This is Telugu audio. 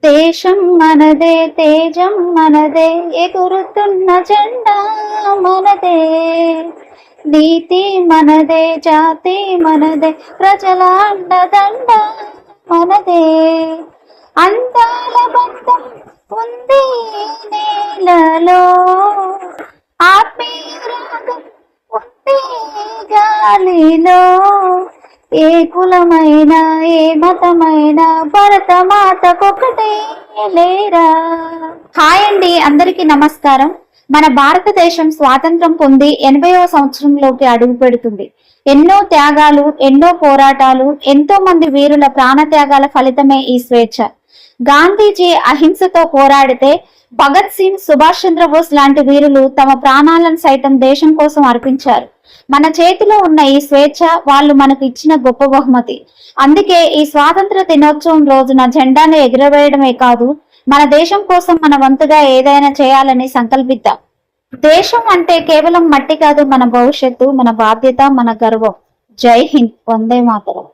దేశం మనదే, తేజం మనదే, ఎగురుతున్న జెండా మనదే. నీతి మనదే, జాతి మనదే, ప్రజల అండదండ మనదే. అందాల బంధం ఉంది నేలలో, ఆత్మీయ రాగం ఉంది గాలిలో. ఏ కులమైనా ఏ మతమైనా భరతమాతకొకటే లేరా. హాయ్ అండి, అందరికీ నమస్కారం. మన భారతదేశం స్వాతంత్రం పొంది 80వ సంవత్సరంలోకి అడుగు పెడుతుంది. ఎన్నో త్యాగాలు, ఎన్నో పోరాటాలు, ఎంతో మంది వీరుల ప్రాణ త్యాగాల ఫలితమే ఈ స్వేచ్ఛ. గాంధీజీ అహింసతో పోరాడితే భగత్ సింగ్, సుభాష్ చంద్రబోస్ లాంటి వీరులు తమ ప్రాణాలను సైతం దేశం కోసం అర్పించారు. మన చేతిలో ఉన్న ఈ స్వేచ్ఛ వాళ్ళు మనకు ఇచ్చిన గొప్ప బహుమతి. అందుకే ఈ స్వాతంత్ర దినోత్సవం రోజున జెండాను ఎగురవేయడమే కాదు, మన దేశం కోసం మన వంతుగా ఏదైనా చేయాలని సంకల్పిద్దాం. దేశం అంటే కేవలం మట్టి కాదు, మన భవిష్యత్తు, మన బాధ్యత, మన గర్వం. జై హింద్, వందే మాతరం.